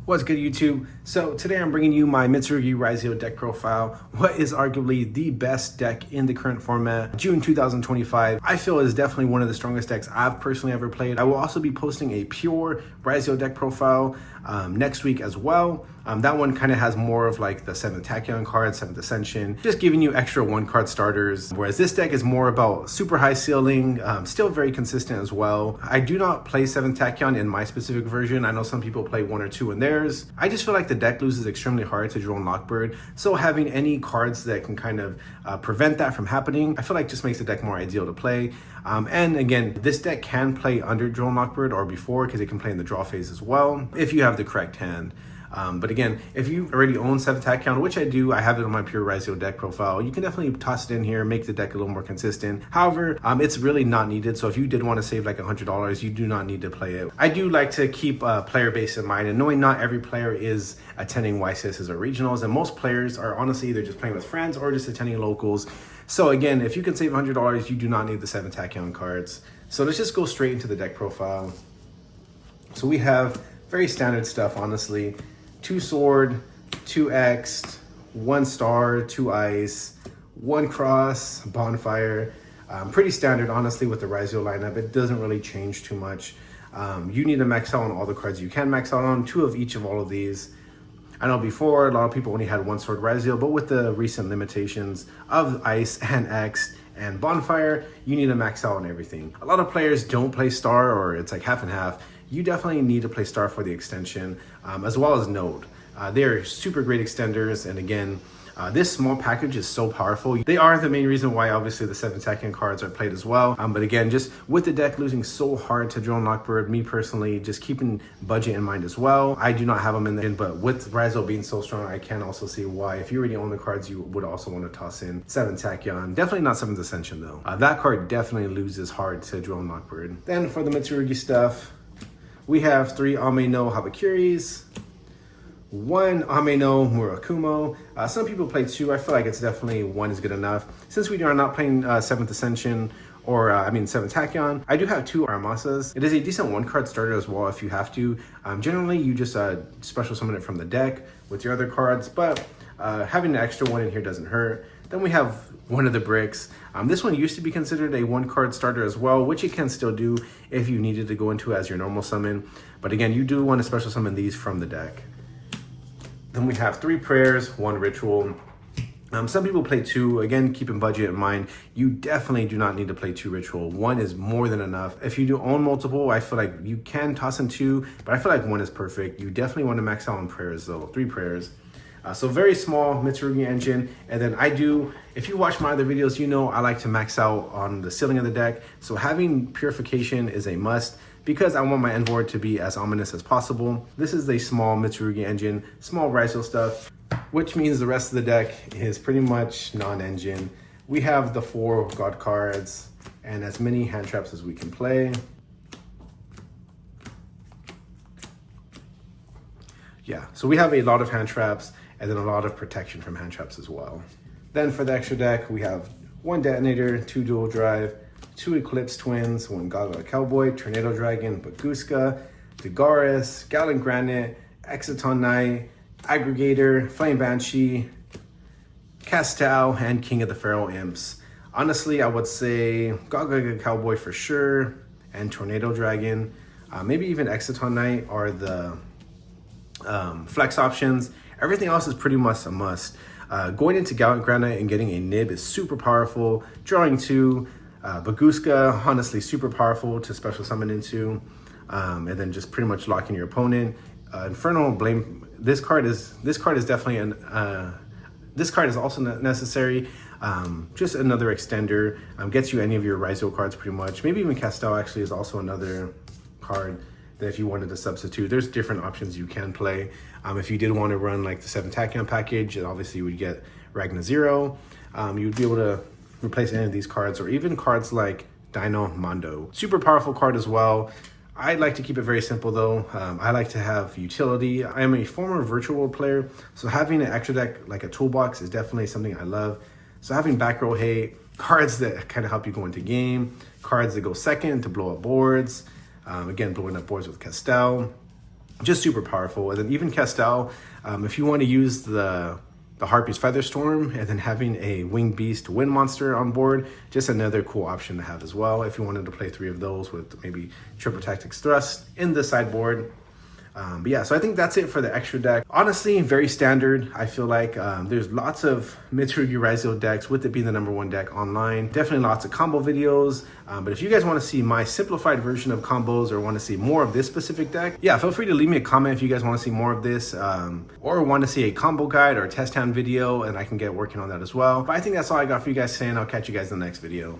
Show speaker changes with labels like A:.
A: What's good, YouTube? So today I'm bringing you my Mitsurugi Ryzeal deck profile, what is arguably the best deck in the current format. June 2025, I feel is definitely one of the strongest decks I've personally ever played. I will also be posting a pure Ryzeal deck profile next week as well. That one kind of has more of like the 7th Tachyon card, 7th Ascension, just giving you extra 1-card starters. Whereas this deck is more about super high ceiling, still very consistent as well. I do not play 7th Tachyon in my specific version. I know some people play 1 or 2 in theirs. I just feel like the deck loses extremely hard to Drone Lockbird. So having any cards that can kind of prevent that from happening, I feel like just makes the deck more ideal to play. And again, this deck can play under Drone Lockbird or before because it can play in the draw phase as well, if you have the correct hand. But again, if you already own 7th Tachyon, which I do, I have it on my pure Ryzeal deck profile, you can definitely toss it in here, make the deck a little more consistent. However, it's really not needed. So if you did want to save like $100, you do not need to play it. I do like to keep player base in mind, and knowing not every player is attending YCSs or regionals, and most players are honestly either just playing with friends or just attending locals. So again, if you can save $100, you do not need the 7th Tachyon cards. So let's just go straight into the deck profile. So we have very standard stuff, honestly. 2 sword, 2 X, 1 star, 2 ice, 1 cross, bonfire. Pretty standard, honestly, with the Ryzeal lineup. It doesn't really change too much. You need to max out on all the cards you can max out on, 2 of each of all of these. I know before, a lot of people only had 1 sword Ryzeal, but with the recent limitations of ice and X and bonfire, you need to max out on everything. A lot of players don't play star, or it's like half and half. You definitely need to play star for the extension, as well as node. They are super great extenders, and again, this small package is so powerful. They are the main reason why obviously the 7th Tachyon cards are played as well. But again, just with the deck losing so hard to Drone Lockbird, me personally, just keeping budget in mind as well. I do not have them in there, but with Ryzeal being so strong, I can also see why if you already own the cards, you would also want to toss in 7th Tachyon. Definitely not 7th Ascension though. That card definitely loses hard to Drone Lockbird. Then for the Mitsurugi stuff, we have 3 Ame no Habakuris, 1 Ame no Murakumo. Some people play 2. I feel like it's definitely 1 is good enough. Since we are not playing 7th Ascension, or 7th Tachyon, I do have 2 Aramasas. It is a decent 1-card starter as well if you have to. Generally, you just special summon it from the deck with your other cards, but having an extra 1 in here doesn't hurt. Then we have 1 of the bricks. This one used to be considered a 1-card starter as well, which it can still do if you needed to go into as your normal summon. But again, you do want to special summon these from the deck. Then we have 3 prayers, 1 ritual. Some people play 2. Again, keeping budget in mind, you definitely do not need to play 2 ritual. 1 is more than enough. If you do own multiple, I feel like you can toss in 2, but I feel like 1 is perfect. You definitely want to max out on prayers though, 3 prayers. So very small Mitsurugi engine. And then I do, if you watch my other videos, you know I like to max out on the ceiling of the deck. So having purification is a must because I want my end board to be as ominous as possible. This is a small Mitsurugi engine, small Ryzeal stuff, which means the rest of the deck is pretty much non-engine. We have the 4 god cards and as many hand traps as we can play. Yeah, so we have a lot of hand traps and then a lot of protection from hand traps as well. Then for the extra deck, we have 1 detonator, 2 dual drive, 2 Eclipse Twins, 1 Gaga Cowboy, Tornado Dragon, Baguska, Dagaris, Gallon Granite, Exciton Knight, Aggregator, Flame Banshee, Castal, and King of the Feral Imps. Honestly, I would say Gaga Cowboy for sure, and Tornado Dragon. Maybe even Exciton Knight are the flex options. Everything else is pretty much a must. Going into Gallant Granite and getting a nib is super powerful. Drawing 2, Baguska, honestly super powerful to special summon into, and then just pretty much locking your opponent. Infernal Blame. This card is definitely this card is also necessary. Just another extender. Gets you any of your Ryzeal cards pretty much. Maybe even Castel actually is also another card that if you wanted to substitute, there's different options you can play. If you did want to run like the 7th Tachyon package, and obviously you would get Ragna Zero. You would be able to replace any of these cards, or even cards like Dino Mondo. Super powerful card as well. I like to keep it very simple though. I like to have utility. I am a former virtual world player, so having an extra deck like a toolbox is definitely something I love. So having back row hate, cards that kind of help you go into game, cards that go second to blow up boards. Again, blowing up boards with Castel. just super powerful. And then even Castel, if you want to use the Harpy's Featherstorm and then having a Winged Beast Wind Monster on board, just another cool option to have as well if you wanted to play 3 of those with maybe Triple Tactics Thrust in the sideboard. But yeah, so I think that's it for the extra deck. Honestly, very standard. I feel like there's lots of Mitsurugi Ryzeal decks, with it being the #1 deck online. Definitely lots of combo videos. But if you guys want to see my simplified version of combos or want to see more of this specific deck, yeah, feel free to leave me a comment if you guys want to see more of this, or want to see a combo guide or a test hand video, and I can get working on that as well. But I think that's all I got for you guys today, and I'll catch you guys in the next video.